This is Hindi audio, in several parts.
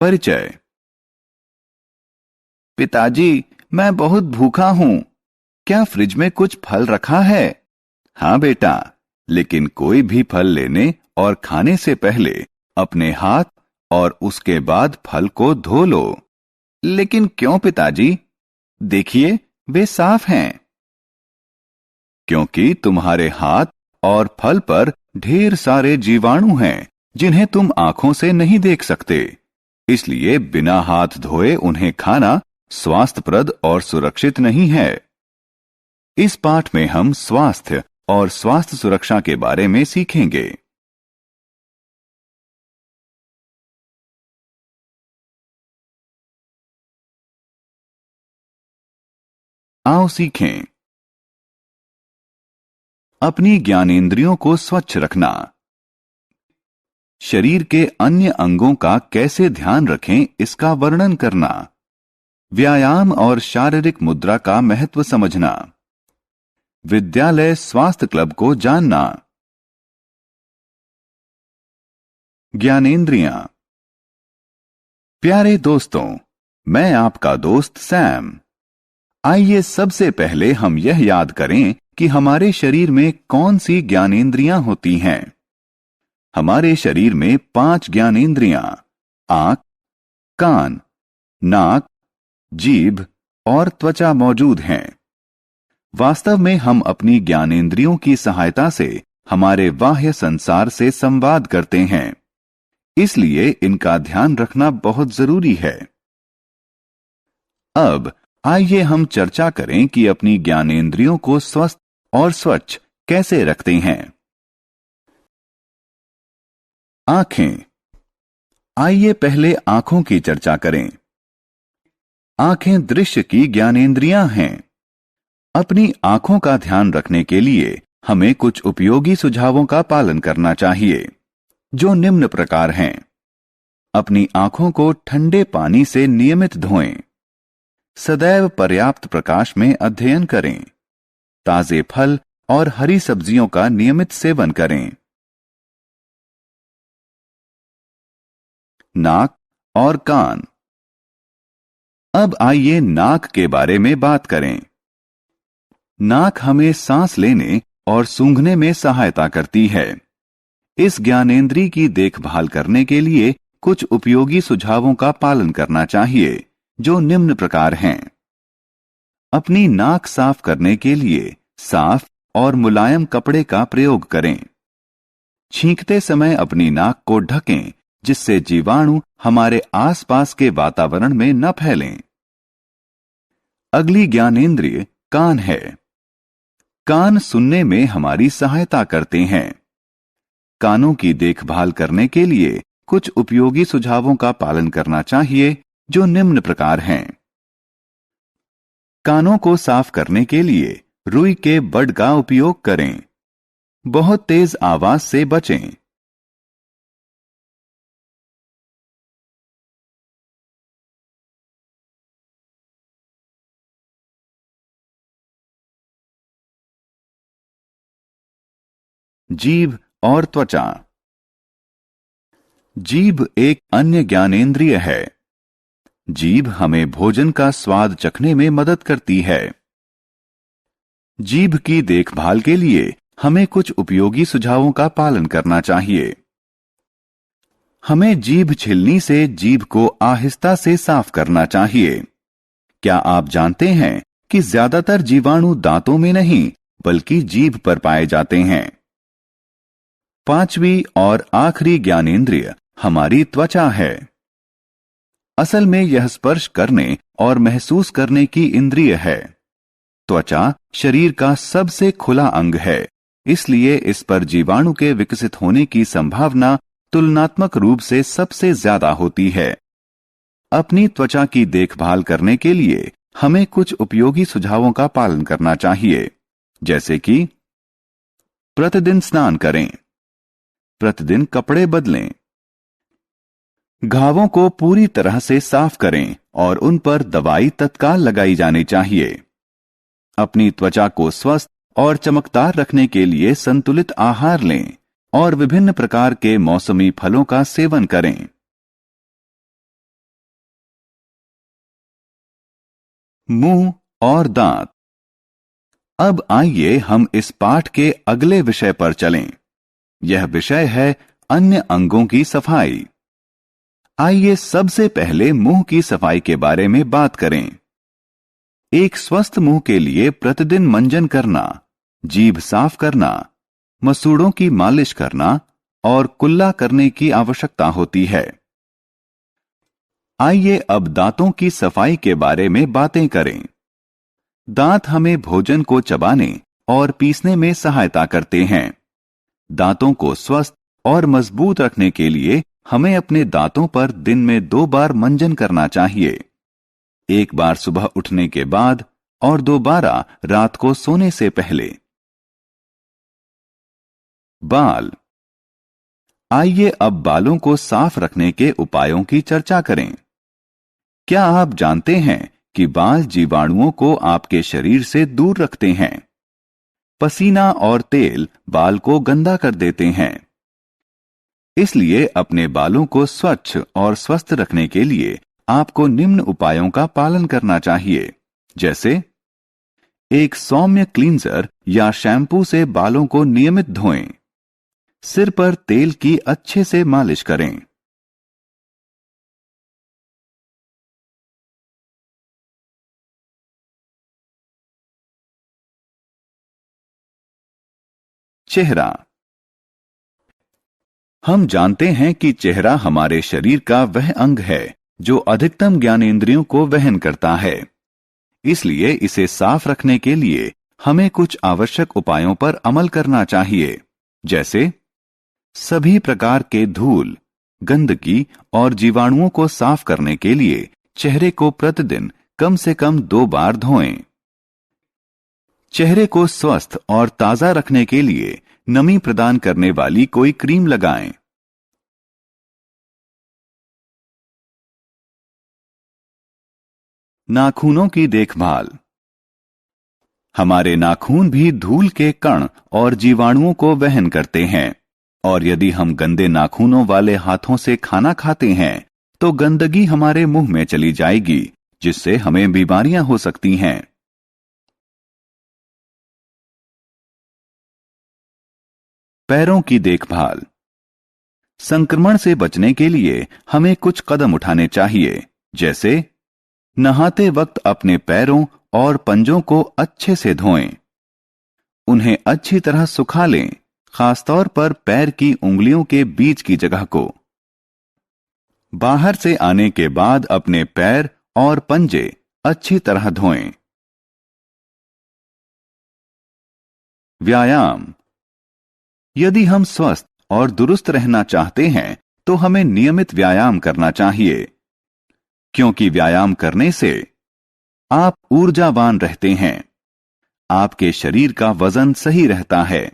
परिचय। पिताजी, मैं बहुत भूखा हूं। क्या फ्रिज में कुछ फल रखा है? हाँ बेटा, लेकिन कोई भी फल लेने और खाने से पहले अपने हाथ और उसके बाद फल को धो लो। लेकिन क्यों पिताजी? देखिए, वे साफ हैं। क्योंकि तुम्हारे हाथ और फल पर ढेर सारे जीवाणु हैं जिन्हें तुम आंखों से नहीं देख सकते। इसलिए बिना हाथ धोए उन्हें खाना स्वास्थ्यप्रद और सुरक्षित नहीं है। इस पाठ में हम स्वास्थ्य और स्वास्थ्य सुरक्षा के बारे में सीखेंगे। आओ सीखें। अपनी ज्ञानेंद्रियों को स्वच्छ रखना। शरीर के अन्य अंगों का कैसे ध्यान रखें, इसका वर्णन करना। व्यायाम और शारीरिक मुद्रा का महत्व समझना। विद्यालय स्वास्थ्य क्लब को जानना। ज्ञानेंद्रियां। प्यारे दोस्तों, मैं आपका दोस्त सैम। आइए सबसे पहले हम यह याद करें कि हमारे शरीर में कौन सी ज्ञानेंद्रियां होती हैं। हमारे शरीर में 5 ज्ञानेंद्रियां आंख, कान, नाक, जीभ और त्वचा मौजूद हैं। वास्तव में हम अपनी ज्ञानेंद्रियों की सहायता से हमारे बाह्य संसार से संवाद करते हैं। इसलिए इनका ध्यान रखना बहुत जरूरी है। अब आइए हम चर्चा करें कि अपनी ज्ञानेंद्रियों को स्वस्थ और स्वच्छ कैसे रखते हैं। आंखें। आइए पहले आंखों की चर्चा करें। आंखें दृश्य की ज्ञानेंद्रियां हैं। अपनी आंखों का ध्यान रखने के लिए हमें कुछ उपयोगी सुझावों का पालन करना चाहिए, जो निम्न प्रकार हैं। अपनी आंखों को ठंडे पानी से नियमित धोएं। सदैव पर्याप्त प्रकाश में अध्ययन करें। ताजे फल और हरी सब्जियों का नियमित सेवन करें। नाक और कान। अब आइए नाक के बारे में बात करें। नाक हमें सांस लेने और सूंघने में सहायता करती है। इस ज्ञानेंद्रिय की देखभाल करने के लिए कुछ उपयोगी सुझावों का पालन करना चाहिए, जो निम्न प्रकार हैं। अपनी नाक साफ करने के लिए साफ और मुलायम कपड़े का प्रयोग करें। छींकते समय अपनी नाक को ढकें, जिससे जीवाणु हमारे आसपास के वातावरण में न फैलें। अगली ज्ञानेंद्रिय कान है। कान सुनने में हमारी सहायता करते हैं। कानों की देखभाल करने के लिए कुछ उपयोगी सुझावों का पालन करना चाहिए, जो निम्न प्रकार हैं। कानों को साफ करने के लिए रुई के बड का उपयोग करें। बहुत तेज आवाज से बचें। जीभ और त्वचा। जीभ एक अन्य ज्ञानेंद्रिय है। जीभ हमें भोजन का स्वाद चखने में मदद करती है। जीभ की देखभाल के लिए हमें कुछ उपयोगी सुझावों का पालन करना चाहिए। हमें जीभ छिलनी से जीभ को आहिस्ता से साफ करना चाहिए। क्या आप जानते हैं कि ज्यादातर जीवाणु दांतों में नहीं, बल्कि जीभ पर पाए जाते हैं। 5वीं और आखिरी ज्ञानेंद्रिय हमारी त्वचा है। असल में यह स्पर्श करने और महसूस करने की इंद्रिय है। त्वचा शरीर का सबसे खुला अंग है, इसलिए इस पर जीवाणु के विकसित होने की संभावना तुलनात्मक रूप से सबसे ज्यादा होती है। अपनी त्वचा की देखभाल करने के लिए हमें कुछ उपयोगी सुझावों का पालन करना चाहिए, जैसे कि प्रतिदिन स्नान करें, प्रतिदिन कपड़े बदलें, घावों को पूरी तरह से साफ करें और उन पर दवाई तत्काल लगाई जानी चाहिए। अपनी त्वचा को स्वस्थ और चमकदार रखने के लिए संतुलित आहार लें और विभिन्न प्रकार के मौसमी फलों का सेवन करें। मुंह और दांत। अब आइए हम इस पाठ के अगले विषय पर चलें। यह विषय है अन्य अंगों की सफाई। आइए सबसे पहले मुंह की सफाई के बारे में बात करें। एक स्वस्थ मुंह के लिए प्रतिदिन मंजन करना, जीभ साफ करना, मसूड़ों की मालिश करना और कुल्ला करने की आवश्यकता होती है। आइए अब दांतों की सफाई के बारे में बातें करें। दांत हमें भोजन को चबाने और पीसने में सहायता करते हैं। दांतों को स्वस्थ और मजबूत रखने के लिए हमें अपने दांतों पर दिन में 2 बार मंजन करना चाहिए। एक बार सुबह उठने के बाद और दोबारा रात को सोने से पहले। बाल। आइए अब बालों को साफ रखने के उपायों की चर्चा करें। क्या आप जानते हैं कि बाल जीवाणुओं को आपके शरीर से दूर रखते हैं? पसीना और तेल बाल को गंदा कर देते हैं। इसलिए अपने बालों को स्वच्छ और स्वस्थ रखने के लिए आपको निम्न उपायों का पालन करना चाहिए, जैसे एक सौम्य क्लींजर या शैम्पू से बालों को नियमित धोएं। सिर पर तेल की अच्छे से मालिश करें। चेहरा। हम जानते हैं कि चेहरा हमारे शरीर का वह अंग है जो अधिकतम ज्ञानेंद्रियों को वहन करता है। इसलिए इसे साफ रखने के लिए हमें कुछ आवश्यक उपायों पर अमल करना चाहिए, जैसे सभी प्रकार के धूल, गंदगी और जीवाणुओं को साफ करने के लिए चेहरे को प्रतिदिन कम से कम 2 बार धोएं। चेहरे को स्वस्थ और ताजा रखने के लिए नमी प्रदान करने वाली कोई क्रीम लगाएं। नाखूनों की देखभाल। हमारे नाखून भी धूल के कण और जीवाणुओं को वहन करते हैं, और यदि हम गंदे नाखूनों वाले हाथों से खाना खाते हैं तो गंदगी हमारे मुंह में चली जाएगी, जिससे हमें बीमारियां हो सकती हैं। पैरों की देखभाल। संक्रमण से बचने के लिए हमें कुछ कदम उठाने चाहिए, जैसे नहाते वक्त अपने पैरों और पंजों को अच्छे से धोएं। उन्हें अच्छी तरह सुखा लें, खासतौर पर पैर की उंगलियों के बीच की जगह को। बाहर से आने के बाद अपने पैर और पंजे अच्छी तरह धोएं। व्यायाम। यदि हम स्वस्थ और दुरुस्त रहना चाहते हैं तो हमें नियमित व्यायाम करना चाहिए, क्योंकि व्यायाम करने से आप ऊर्जावान रहते हैं, आपके शरीर का वजन सही रहता है,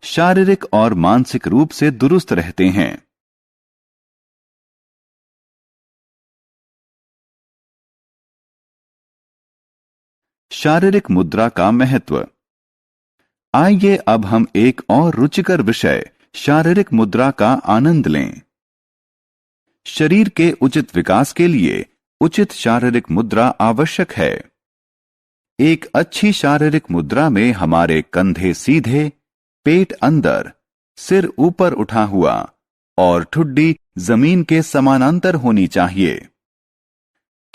शारीरिक और मानसिक रूप से दुरुस्त रहते हैं। शारीरिक मुद्रा का महत्व। आइए अब हम एक और रुचिकर विषय शारीरिक मुद्रा का आनंद लें। शरीर के उचित विकास के लिए उचित शारीरिक मुद्रा आवश्यक है। एक अच्छी शारीरिक मुद्रा में हमारे कंधे सीधे, पेट अंदर, सिर ऊपर उठा हुआ और ठुड्डी जमीन के समानांतर होनी चाहिए।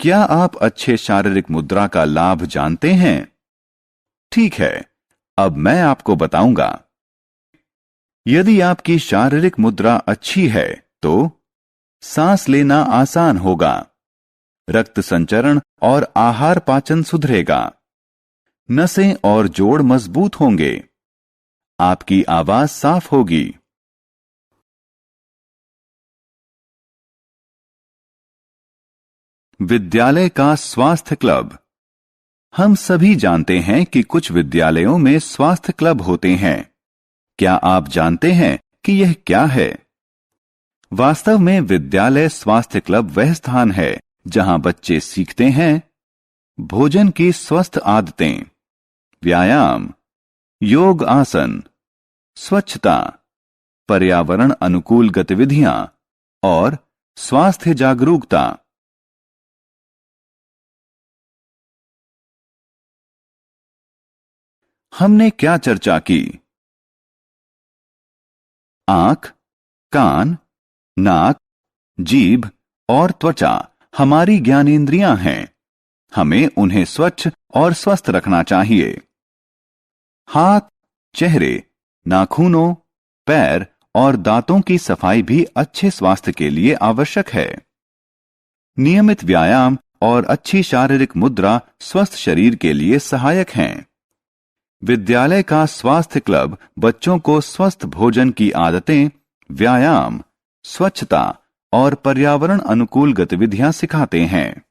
क्या आप अच्छे शारीरिक मुद्रा का लाभ जानते हैं? ठीक है, अब मैं आपको बताऊंगा। यदि आपकी शारीरिक मुद्रा अच्छी है तो सांस लेना आसान होगा, रक्त संचरण और आहार पाचन सुधरेगा, नसें और जोड़ मजबूत होंगे, आपकी आवाज साफ होगी। विद्यालय का स्वास्थ्य क्लब। हम सभी जानते हैं कि कुछ विद्यालयों में स्वास्थ्य क्लब होते हैं। क्या आप जानते हैं कि यह क्या है? वास्तव में विद्यालय स्वास्थ्य क्लब वह स्थान है जहां बच्चे सीखते हैं भोजन की स्वस्थ आदतें, व्यायाम, योग आसन, स्वच्छता, पर्यावरण अनुकूल गतिविधियां और स्वास्थ्य जागरूकता। हमने क्या चर्चा की? आंख, कान, नाक, जीभ और त्वचा हमारी ज्ञानेंद्रियां हैं। हमें उन्हें स्वच्छ और स्वस्थ रखना चाहिए। हाथ, चेहरे, नाखूनों, पैर और दांतों की सफाई भी अच्छे स्वास्थ्य के लिए आवश्यक है। नियमित व्यायाम और अच्छी शारीरिक मुद्रा स्वस्थ शरीर के लिए सहायक हैं। विद्यालय का स्वास्थ्य क्लब बच्चों को स्वस्थ भोजन की आदतें, व्यायाम, स्वच्छता और पर्यावरण अनुकूल गतिविधियां सिखाते हैं।